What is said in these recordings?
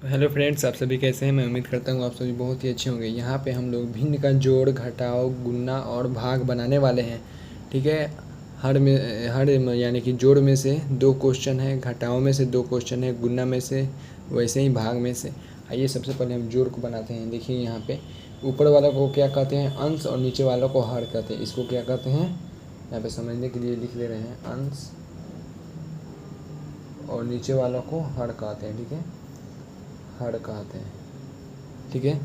Hello friends, आप सभी कैसे हैं। मैं उम्मीद करता हूँ आप सभी बहुत ही अच्छे होंगे। यहाँ पे हम लोग भिन्न का जोड़, घटाव, गुणा और भाग बनाने वाले हैं। ठीक है। हर यानी कि जोड़ में से 2 क्वेश्चन है, घटाव में से 2 क्वेश्चन है, गुणा में से, वैसे ही भाग में से। आइए सबसे पहले हम जोड़ को बनाते हैं। देखिए यहाँ पे ऊपर वाला को क्या कहते हैं, अंश, और नीचे वालों को हर कहते हैं। इसको क्या कहते हैं, यहाँ पे समझने के लिए लिख ले रहे हैं, अंश और नीचे वालों को हर कहते हैं। ठीक है, हर कहते हैं। ठीक है।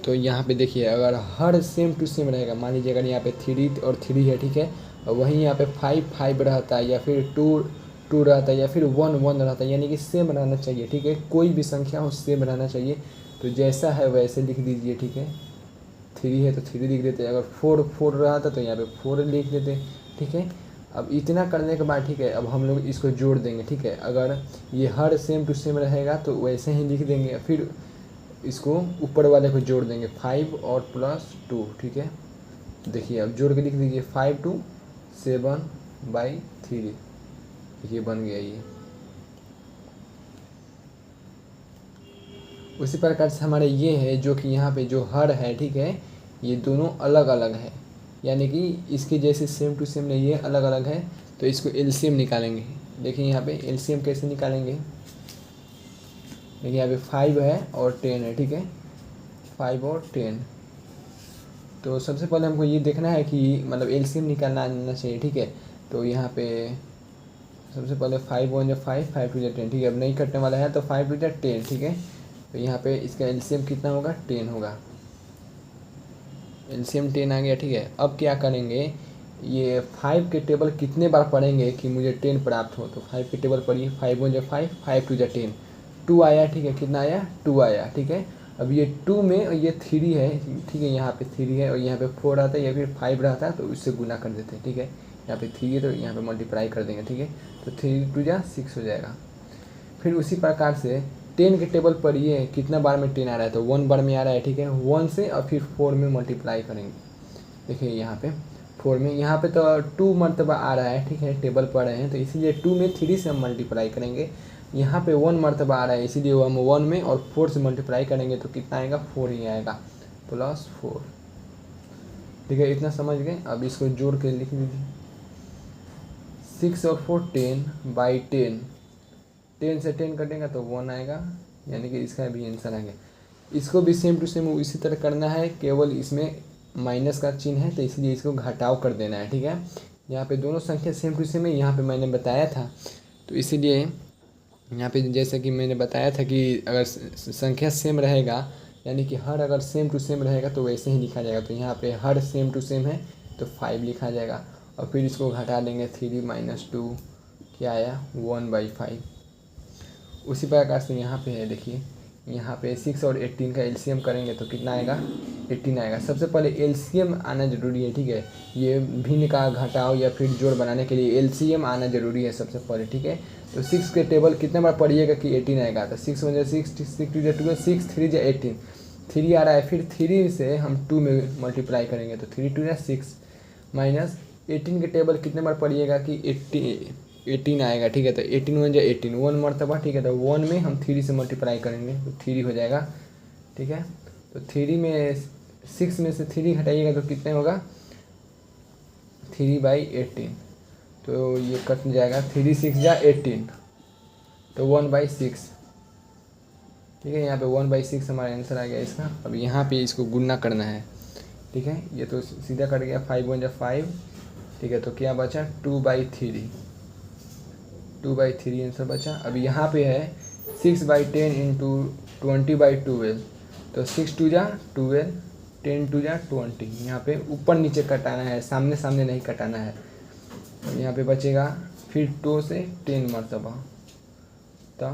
तो यहाँ पे देखिए, अगर हर सेम टू सेम रहेगा, मान लीजिए अगर यहाँ पे 3 और 3 है, ठीक है, और वहीं यहाँ पे 5 रहता है, या फिर 2 रहता है, या फिर 1 रहता है, यानी कि सेम रहना चाहिए। ठीक है, कोई भी संख्या हो सेम रहना चाहिए। तो जैसा है वैसे लिख दीजिए। ठीक है, 3 है तो 3 लिख देते, अगर 4 रहा था तो यहाँ पे 4 लिख देते। ठीक है। अब इतना करने के बाद, ठीक है, अब हम लोग इसको जोड़ देंगे। ठीक है, अगर ये हर सेम टू सेम रहेगा तो वैसे ही लिख देंगे, फिर इसको ऊपर वाले को जोड़ देंगे, 5 और +2। ठीक है, देखिए अब जोड़ के लिख दीजिए, 5 2 7/3। ये बन गया ये। उसी प्रकार से हमारे ये है, जो कि यहाँ पे जो हर है, ठीक है, ये दोनों अलग अलग है, यानी कि इसके जैसे सेम टू सेम नहीं, ये अलग अलग है। तो इसको एलसीएम निकालेंगे। देखिए यहाँ पे एलसीएम कैसे निकालेंगे। देखिए यहाँ पे 5 है और 10 है। ठीक है, 5 और 10। तो सबसे पहले हमको ये देखना है कि मतलब एलसीएम निकालना आना चाहिए। ठीक है, तो यहाँ पे सबसे पहले 5 1 5, 5 2 10। ठीक है, अब नहीं कटने वाला है तो 5 2 10। ठीक है, तो यहाँ पे इसका एलसीएम कितना होगा, 10 होगा। एलसीएम 10 आ गया। ठीक है, अब क्या करेंगे, ये 5 के टेबल कितने बार पढ़ेंगे कि मुझे 10 प्राप्त हो। तो 5 के टेबल पढ़िए, 5 1 5, 5 2 10, 2 आया। ठीक है, कितना आया, 2 आया। ठीक है, अब ये 2 में ये 3 है। ठीक है, यहाँ पे 3 है और यहाँ पे 4 आता है, या फिर 5 रहता है तो इससे गुना कर देते हैं। ठीक है, यहाँ पे 3 है तो यहाँ पे मल्टीप्लाई कर देंगे। ठीक है, तो 3 2 6 हो जाएगा। फिर उसी प्रकार से 10 के टेबल पर ये कितना बार में 10 आ रहा है, तो 1 बार में आ रहा है। ठीक है, 1 से और फिर 4 में मल्टीप्लाई करेंगे। देखिए यहाँ पे 4 में, यहाँ पे तो 2 मरतबा आ रहा है। ठीक है, टेबल पढ़ रहे हैं तो इसीलिए 2 में 3 से हम मल्टीप्लाई करेंगे। यहाँ पे 1 मरतबा आ रहा है, इसीलिए हम 1 में और 4 से मल्टीप्लाई करेंगे तो कितना आएगा, 4 ही आएगा, +4। ठीक है, इतना समझ गए। अब इसको जोड़ के लिख दीजिए, 6 और 4 10/10। 10 से 10 कटेगा तो 1 आएगा, यानी कि इसका भी आंसर आ गया। इसको भी सेम टू सेम इसी तरह करना है, केवल इसमें माइनस का चिन्ह है तो इसलिए इसको घटाव कर देना है। ठीक है, यहाँ पे दोनों संख्या सेम टू सेम है, यहाँ पे मैंने बताया था, तो इसीलिए यहाँ पे जैसे कि मैंने बताया था कि अगर संख्या सेम रहेगा, यानी कि हर अगर सेम टू सेम रहेगा तो वैसे ही लिखा जाएगा। तो यहाँ पे हर सेम टू सेम है तो 5 लिखा जाएगा, और फिर इसको घटा देंगे, 3 - 2 क्या आया, 1/5। उसी प्रकार से यहाँ पे है, देखिए यहाँ पे 6 और 18 का एलसीएम करेंगे तो कितना आएगा, 18 आएगा। सबसे पहले एलसीएम आना ज़रूरी है। ठीक है, ये भिन्न का, घटाव या फिर जोड़ बनाने के लिए एलसीएम आना ज़रूरी है सबसे पहले। ठीक है, तो 6 के टेबल कितने बार पढ़िएगा कि 18 आएगा, तो 6 1 6, 6 2 12, 6 3 18, 3 आ रहा है। फिर 3 से हम 2 में मल्टीप्लाई करेंगे तो 3 2 6 माइनस 18 के टेबल कितने बार पढ़िएगा कि 18 आएगा। ठीक है, तो 18 1 18, 1 मरतबा। ठीक है, तो 1 में हम 3 से मल्टीप्लाई करेंगे तो 3 हो जाएगा। ठीक है, तो 3 में 6 में से 3 घटाइएगा तो कितने होगा, 3/18। तो ये कट जाएगा, 3 6 18, तो 1/6। ठीक है, यहाँ पे 1/6 हमारा आंसर आ गया इसका। अब यहाँ पे इसको गुणा करना है। ठीक है, ये तो सीधा कट गया, 5 1 5। ठीक है, तो क्या बचा, 2/3, 2/3 आंसर बचा। अब यहाँ पे है 6/10 इंटू 20/12, तो 6 2 12, 10 2 20। यहाँ पे ऊपर नीचे कटाना है, सामने सामने नहीं कटाना है। अब यहाँ पे बचेगा फिर 2 से 10 मरतबा, तो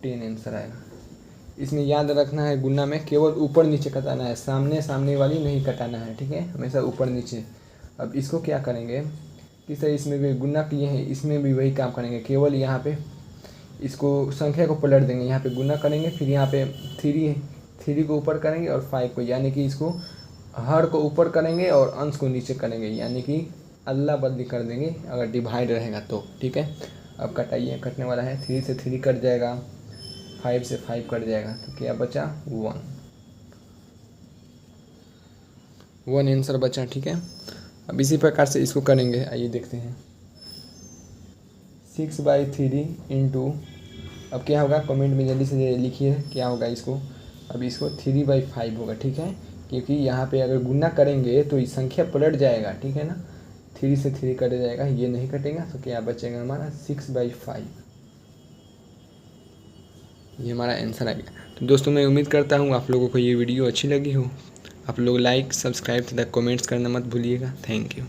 10 आंसर आएगा। इसमें याद रखना है, गुना में केवल ऊपर नीचे कटाना है, सामने सामने वाली नहीं कटाना है। ठीक है, हमेशा ऊपर नीचे। अब इसको क्या करेंगे कि सर, इसमें भी गुना किए हैं, इसमें भी वही काम करेंगे, केवल यहाँ पे इसको संख्या को पलट देंगे, यहाँ पे गुना करेंगे, फिर यहाँ पे 3 को ऊपर करेंगे और 5 को, यानी कि इसको हर को ऊपर करेंगे और अंश को नीचे करेंगे, यानी कि अदला बदली कर देंगे अगर डिवाइड रहेगा तो। ठीक है, अब कटाइए, कटने वाला है, 3 से 3 कट जाएगा, 5 से 5 कट जाएगा तो क्या बचा 1 आंसर बचा। ठीक है, अब इसी प्रकार से इसको करेंगे। आइए देखते हैं 6/3 इंटू, अब क्या होगा कमेंट में जल्दी से लिखिए क्या होगा इसको। अब इसको 3/5 होगा। ठीक है, क्योंकि यहाँ पे अगर गुना करेंगे तो ये संख्या पलट जाएगा। ठीक है ना, 3 से 3 कट जाएगा, ये नहीं कटेगा तो क्या बचेगा हमारा 6/5। ये हमारा आंसर आ गया। तो दोस्तों मैं उम्मीद करता हूँ आप लोगों को ये वीडियो अच्छी लगी हो। आप लोग लाइक सब्सक्राइब तथा कमेंट्स करना मत भूलिएगा। Thank you.